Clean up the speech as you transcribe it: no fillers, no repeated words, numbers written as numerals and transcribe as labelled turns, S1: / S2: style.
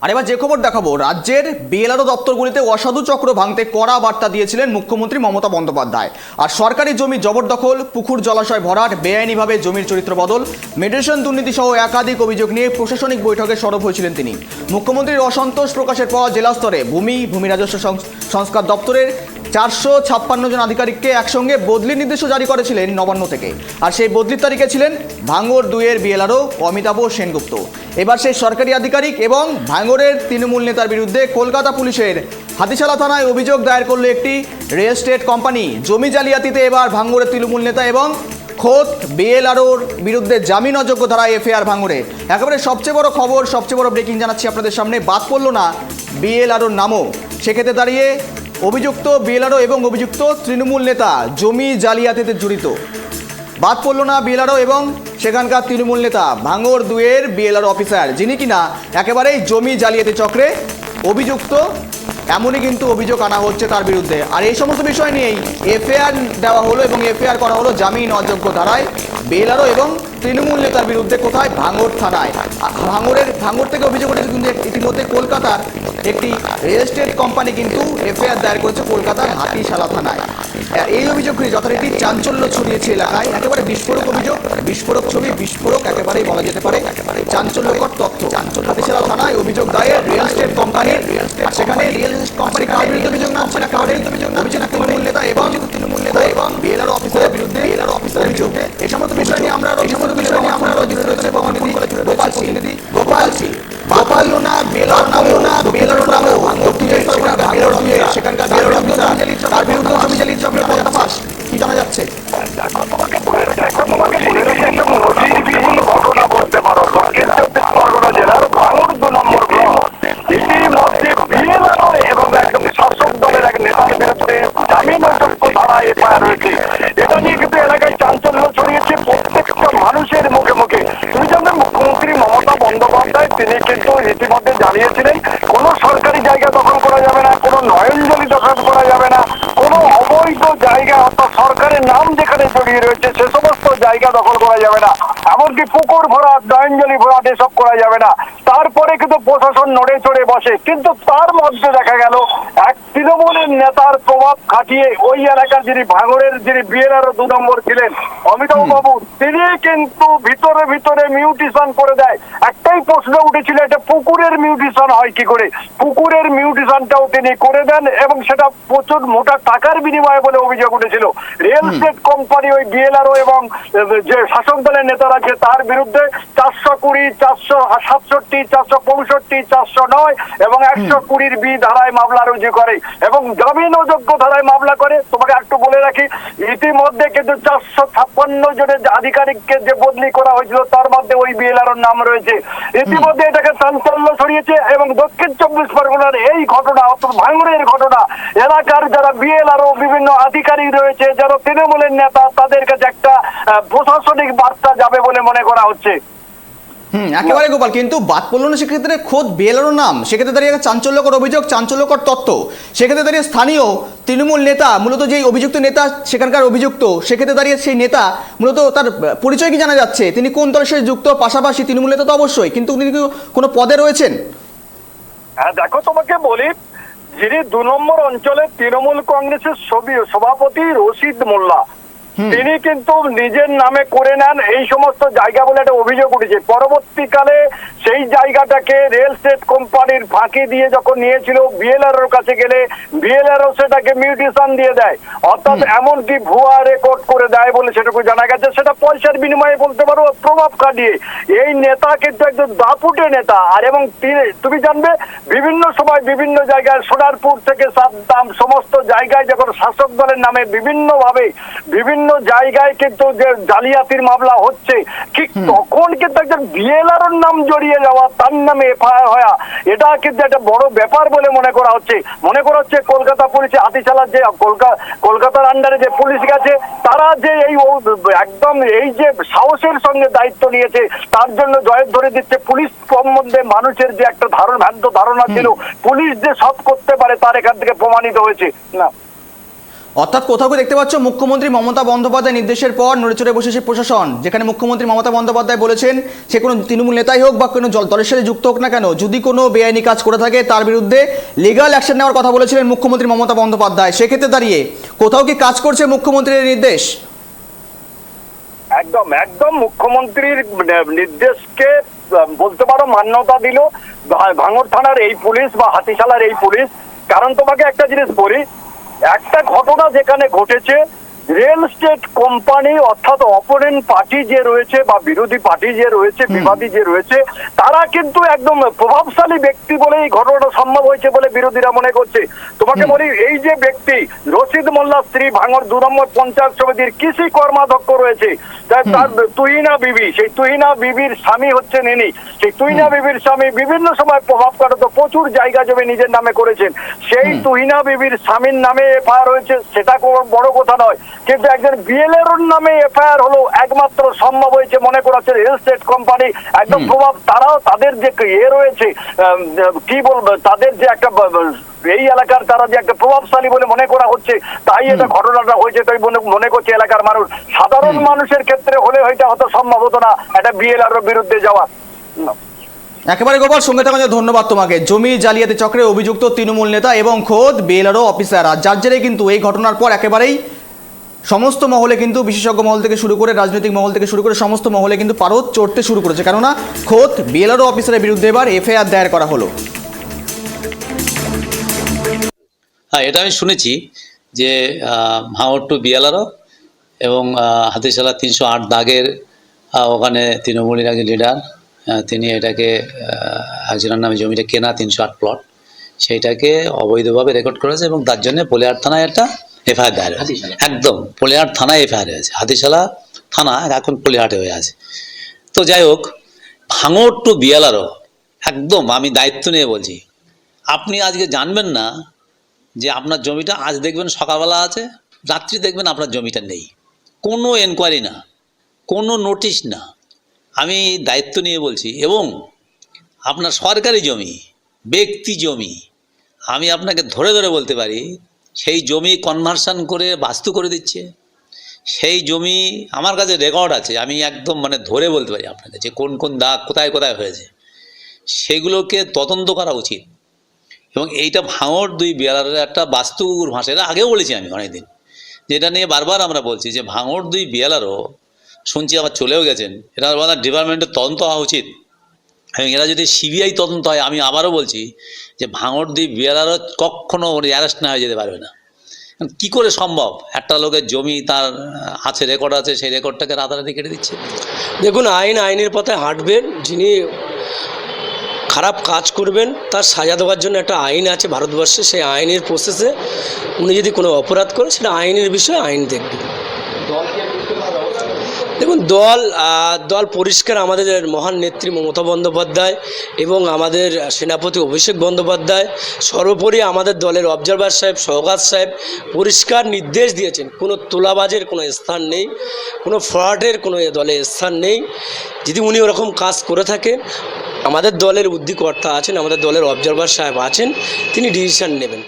S1: আর এবার যে খবর দেখাবো, রাজ্যের বিএলআরও দপ্তরগুলিতে অসাধু চক্র ভাঙতে কড়া বার্তা দিয়েছিলেন মুখ্যমন্ত্রী মমতা বন্দ্যোপাধ্যায়। আর সরকারি জমি জবরদখল, পুকুর জলাশয় ভরাট, বেআইনিভাবে জমির চরিত্র বদল, মেডিটেশন দুর্নীতি সহ একাধিক অভিযোগ নিয়ে প্রশাসনিক বৈঠকে সরব হয়েছিলেন তিনি। মুখ্যমন্ত্রীর অসন্তোষ প্রকাশের পর জেলা স্তরে ভূমি রাজস্ব সংস্কার দপ্তরের 456 জন আধিকারিককে একসঙ্গে বদলির নির্দেশও জারি করেছিলেন নবান্ন থেকে। আর সেই বদলির তারিখে ছিলেন ভাঙড় 2-এর বিএলআরও অমিতাভ সেনগুপ্ত। এবার সেই সরকারি আধিকারিক এবং ভাঙড়ের তৃণমূল নেতার বিরুদ্ধে কলকাতা পুলিশের হাতিশালা থানায় অভিযোগ দায়ের করল একটি রিয়েল এস্টেট কোম্পানি। জমি জালিয়াতিতে এবার ভাঙড়ের তৃণমূল নেতা এবং খোদ বিএলআরওর বিরুদ্ধে জামিন অযোগ্য ধারায় এফআইআর ভাঙড়ে। একেবারে সবচেয়ে বড় খবর, সবচেয়ে বড় ব্রেকিং জানাচ্ছি আপনাদের সামনে। বাদ পড়ল না বিএলআরওর নামও। সেক্ষেত্রে দাঁড়িয়ে অভিযুক্ত বিএলআরও এবং অভিযুক্ত তৃণমূল নেতা জমি জালিয়াতিতে জড়িত। বাদ পড়ল না বিএলআরও এবং সেখানকার তৃণমূল নেতা ভাঙড় 2-এর বিএলআরও অফিসার, যিনি কিনা একেবারেই জমি জালিয়াতি চক্রে অভিযুক্ত। এমনই কিন্তু অভিযোগ আনা হচ্ছে তার বিরুদ্ধে। আর এই সমস্ত বিষয় নিয়েই এফআইআর দেওয়া হলো এবং এফআইআর করা হলো জামিন অযোগ্য ধারায় বিএলআরও এবং তৃণমূল নেতার বিরুদ্ধে। কোথায়? ভাঙড় থানায়। ভাঙড় থেকে অভিযোগ উঠেছে কিন্তু ইতিমধ্যে কলকাতার একটি রিয়েল এস্টেট কোম্পানি কিন্তু এফআইআর দায়ের করেছে কলকাতার হাতিশালা থানায়। এই অভিযোগগুলি যথারীতি চাঞ্চল্য ছড়িয়েছে এলাকায়। একেবারে বিস্ফোরক অভিযোগ, বিস্ফোরক ছবি, বিস্ফোরক একেবারেই বলা যেতে পারে চাঞ্চল্যকর তথ্য। হাতিশালা থানায় অভিযোগ দায়ের রিয়েল এস্টেট কোম্পানির। আর সেখানে রিয়েল এস্টেট কোম্পানি কার বিরুদ্ধে অভিযোগ নামছে? একেবারে অভিযোগ তৃণমূল নেতা এবং বিএলআরও অফিসারের বিরুদ্ধে অভিযোগ। এই সমস্ত বিষয় নিয়ে আমরা সেখানকার কি জানা যাচ্ছে?
S2: এটা নিয়ে কিন্তু এলাকায় চাঞ্চল্য ছড়িয়েছে প্রত্যেকটা মানুষের মুখে মুখে। তুমি জানেন মুখ্যমন্ত্রী মমতা বন্দ্যোপাধ্যায় তিনি কিন্তু ইতিমধ্যে জানিয়েছিলেন কোনো সরকারি জায়গা দখল করা যাবে না, কোনো নয়নজলি দখল করা যাবে না, কোনো অবৈধ জায়গা অর্থাৎ সরকারের নাম যেখানে জড়িয়ে রয়েছে সে সমস্ত জায়গা দখল করা যাবে না, এমনকি পুকুর ভরাট, নয়নজলি ভরাট এসব করা যাবে না। তারপরে কিন্তু প্রশাসন নড়ে চড়ে বসে। কিন্তু তার মধ্যে দেখা গেল এক তৃণমূলের নেতার প্রভাব খাটিয়ে ওই এলাকার যিনি ভাঙড়ের যিনি বিএলআরও 2 নম্বর ছিলেন অমিতাভ বাবু, তিনি কিন্তু ভিতরে ভিতরে মিউটেশন করে দেয়। একটাই প্রশ্ন উঠেছিল, এটা পুকুরের মিউটেশন হয় কি করে? পুকুরের মিউটেশনটাও তিনি করে দেন এবং সেটা প্রচুর মোটা টাকার বিনিময়ে বলে অভিযোগ উঠেছিল। রিয়েল এস্টেট কোম্পানি ওই বিএলআরও এবং যে শাসক দলের নেতারা আছে তার বিরুদ্ধে 420, 467, 465, 409 এবং 120 বি ধারায় মামলা রুজু করে এবং জামিন অযোগ্য ধারায় মামলা করে। তোমাকে একটু বলে রাখি, ইতিমধ্যে কিন্তু 456 জনের আধিকারিককে যে বদলি করা হয়েছিল তার মধ্যে ওই বিএলআরওর নাম রয়েছে। ইতিমধ্যে এটাকে চাঞ্চল্য ছড়িয়েছে এবং দক্ষিণ 24 পরগনার এই ঘটনা অর্থাৎ ভাঙড়ের ঘটনা এলাকার যারা বিএলআরও বিভিন্ন আধিকারিক রয়েছে, যারা তৃণমূলের নেতা, তাদের কাছে একটা প্রশাসনিক বার্তা যাবে বলে মনে করা হচ্ছে।
S1: একেবারে গোপাল, কিন্তু বাদ পড়ল না সেক্ষেত্রে খোদ বিএলআরওর নাম। সেক্ষেত্রে দাঁড়িয়ে চাঞ্চল্যকর অভিযোগ, চাঞ্চল্যকর তথ্য। সেক্ষেত্রে দাঁড়িয়ে স্থানীয় তৃণমূল নেতা মূলত যেই অভিযুক্ত নেতা সেখানকার অভিযুক্ত, সেক্ষেত্রে দাঁড়িয়ে সেই নেতা মূলত তার পরিচয় কি জানা যাচ্ছে? তিনি কোন দলের সাথে যুক্ত? পাশাপাশি তৃণমূল নেতা তো অবশ্যই, কিন্তু তিনি কি কোনো পদে রয়েছেন?
S2: হ্যাঁ দেখো, তোমাকে বলি, যিনি 2 নম্বর অঞ্চলের তৃণমূল কংগ্রেসের সভাপতি রশিদ মোল্লা, তিনি কিন্তু নিজের নামে করে নেন এই সমস্ত জায়গা বলে একটা অভিযোগ উঠেছে। পরবর্তীকালে সেই জায়গাটাকে রিয়েল এস্টেট কোম্পানির ফাঁকি দিয়ে যখন নিয়েছিল বিএলআরওর কাছে গেলে বিএলআরও সেটাকে মিউটেশন দিয়ে দেয়, অর্থাৎ এমনকি ভুয়া রেকর্ড করে দেয় বলে সেটুকু জানা গেছে। সেটা পয়সার বিনিময়ে বলতে পারো, প্রভাব খাটিয়ে। এই নেতা কিন্তু একজন দাপুটে নেতা। আর এবং তুমি জানবে বিভিন্ন সময় বিভিন্ন জায়গায় সোনারপুর থেকে সাদ্দাম সমস্ত জায়গায় যখন শাসক দলের নামে বিভিন্নভাবে বিভিন্ন জায়গায় কিন্তু যে জালিয়াতির মামলা হচ্ছে, ঠিক তখন কিন্তু একজন বিএলআরওর নাম জড়িয়ে যাওয়া, তার নামে এফআইআর হওয়া, এটা কিন্তু একটা বড় ব্যাপার বলে মনে করা হচ্ছে। কলকাতা পুলিশে হাতিশালার যে কলকাতার আন্ডারে যে পুলিশ গেছে, তারা যে এই একদম এই যে সাহসের সঙ্গে দায়িত্ব নিয়েছে তার জন্য জয়ের ধরে দিচ্ছে। পুলিশ সম্বন্ধে মানুষের যে একটা ভ্রান্ত ধারণা ছিল পুলিশ যে সব করতে পারে তার এখান থেকে প্রমাণিত হয়েছে। না
S1: অর্থাৎ কোথাও কি দেখতে পাচ্ছ মুখ্যমন্ত্রী মমতা বন্দ্যোপাধ্যায় নির্দেশের পর নড়েচড়ে বসেছে প্রশাসন, যেখানে মুখ্যমন্ত্রী মমতা বন্দ্যোপাধ্যায় বলেছেন সে কোনো তৃণমূল নেতাই হোক বা কোনো দলের সাথে যুক্ত হোক না কেন, যদি কোনো বেআইনি কাজ করে থাকে তার বিরুদ্ধে লিগ্যাল অ্যাকশন নেওয়ার কথা বলেছিলেন মুখ্যমন্ত্রী মমতা বন্দ্যোপাধ্যায়। সেক্ষেত্রে দাঁড়িয়ে কোথাও কি কাজ করছে মুখ্যমন্ত্রীর নির্দেশ?
S2: একদম একদম মুখ্যমন্ত্রীর নির্দেশকে বলতে পারো মান্যতা দিল ভাঙড় থানার এই পুলিশ বা হাতিশালার এই পুলিশ। কারণ তোমাকে একটা জিনিস বলি, একটা ঘটনা যেখানে ঘটেছে, রিয়েল এস্টেট কোম্পানি অর্থাৎ অপোনেন্ট পার্টি যে রয়েছে বা বিরোধী পার্টি যে রয়েছে, বিবাদী যে রয়েছে, তারা কিন্তু একদম প্রভাবশালী ব্যক্তি বলে এই ঘটনাটা সম্ভব হয়েছে বলে বিরোধীরা মনে করছে। তোমাকে বলি, এই যে ব্যক্তি রশিদ মোল্লার স্ত্রী ভাঙড় 2 নম্বর পঞ্চায়েত সমিতির কৃষি কর্মাধ্যক্ষ রয়েছে, তার তুহিনা বিবি, সেই তুহিনা বিবির স্বামী হচ্ছেন ইনি। সেই তুহিনা বিবির স্বামী বিভিন্ন সময় প্রভাব কাটাতো, প্রচুর জায়গা জমি নিজের নামে করেছেন। সেই তুহিনা বিবির স্বামীর নামে এফআইআর হয়েছে, সেটা কোনো বড় কথা নয়, কিন্তু একজন বিএলআর নামে এফআইআর হলো একমাত্র সম্ভব হয়েছে মনে করা হচ্ছে রিয়েল এস্টেট কোম্পানি একদম প্রভাব। তারাও তাদের যে রয়েছে, কি বলবো, তাদের যে একটা এই এলাকার তারা যে একটা প্রভাবশালী বলে মনে করা হচ্ছে, তাই এটা ঘটনাটা হয়েছে। তাই মনে করছে এলাকার মানুষ। সাধারণ মানুষের ক্ষেত্রে হলে এটা হয়তো সম্ভব হতো না, এটা বিএলআর বিরুদ্ধে যাওয়া।
S1: একেবারে গোপাল, সঙ্গে থাকার জন্য ধন্যবাদ তোমাকে। জমি জালিয়াতি চক্রে অভিযুক্ত তৃণমূল নেতা এবং খোদ বিএলআরও অফিসাররা, যার জেরে কিন্তু এই ঘটনার পর একেবারেই সমস্ত মহলে কিন্তু বিশেষজ্ঞ মহল থেকে শুরু করে রাজনৈতিক মহল থেকে শুরু করে সমস্ত মহলে কিন্তু পারদ চড়তে শুরু করেছে, কেননা খোদ বিএলআরও অফিসারের বিরুদ্ধে এবার এফআইআর দায়ের করা হলো।
S3: হ্যাঁ, এটা আমি শুনেছি যে ভাঙড় টু বিএলআরও এবং হাতিশালা 308 দাগের ওখানে তৃণমূলের একজন লিডার, তিনি এটাকে একজনের নামে জমিটা কেনা 308 প্লট, সেইটাকে অবৈধভাবে রেকর্ড করেছে এবং তার জন্য পোলেহাট থানায় একটা এফআইআর দায়ের হয়েছে। একদম পোলেহাট থানায় এফআইআর হয়েছে, হাতিশালা থানা এখন পোলেহাটে হয়ে আছে। তো যাই হোক, ভাঙড় টু বিএলআরও একদম আমি দায়িত্ব নিয়ে বলছি, আপনি আজকে জানবেন না যে আপনার জমিটা আজ দেখবেন সকালবেলা আছে, রাত্রি দেখবেন আপনার জমিটা নেই, কোনো এনকোয়ারি না, কোনো নোটিশ না। আমি দায়িত্ব নিয়ে বলছি। এবং আপনার সরকারি জমি, ব্যক্তি জমি, আমি আপনাকে ধরে ধরে বলতে পারি সেই জমি কনভার্সন করে বাস্তু করে দিচ্ছে। সেই জমি আমার কাছে রেকর্ড আছে, আমি একদম ধরে বলতে পারি আপনাকে যে কোন কোন দাগ কোথায় কোথায় হয়েছে, সেগুলোকে তদন্ত করা উচিত। এবং এইটা ভাঙড় 2 বিএলআরের একটা বাস্তুর ভাষা, এটা আগেও বলেছি আমি অনেকদিন, যেটা নিয়ে বারবার আমরা বলছি যে ভাঙড় 2 বিএলআরও শুনছি আবার চলেও গেছেন। এটা ডিপার্টমেন্টের তদন্ত হওয়া উচিত এবং এরা যদি সিবিআই তদন্ত হয়, আমি আবারও বলছি যে ভাঙড় 2 বিএলআরও কখনো অ্যারেস্ট না হয়ে যেতে পারবে না। কি করে সম্ভব? একটা লোকের জমি তার আছে, রেকর্ড আছে, সেই রেকর্ডটাকে রাতারাতি কেটে দিচ্ছে।
S4: দেখুন, আইনের পথে হাঁটবেন, যিনি খারাপ কাজ করবেন তার সাজা দেওয়ার জন্য একটা আইন আছে ভারতবর্ষে। সেই আইনের প্রসেসে উনি যদি কোনো অপরাধ করেন, সেটা আইনের বিষয়ে আইন দেখবে। দেখুন, দল পরিষ্কার। আমাদের মহান নেত্রী মমতা বন্দ্যোপাধ্যায় এবং আমাদের সেনাপতি অভিষেক বন্দ্যোপাধ্যায়, সর্বোপরি আমাদের দলের অবজারভার সাহেব সওগাত সাহেব পরিষ্কার নির্দেশ দিয়েছেন, কোনো তোলাবাজের কোনো স্থান নেই, কোনো ফ্রডের কোনো দলে স্থান নেই। যদি উনি ওরকম কাজ করে থাকেন, আমাদের দলের উদ্যোগকর্তা আছেন, আমাদের দলের অবজারভার সাহেব আছেন, তিনি ডিসিশন নেবেন।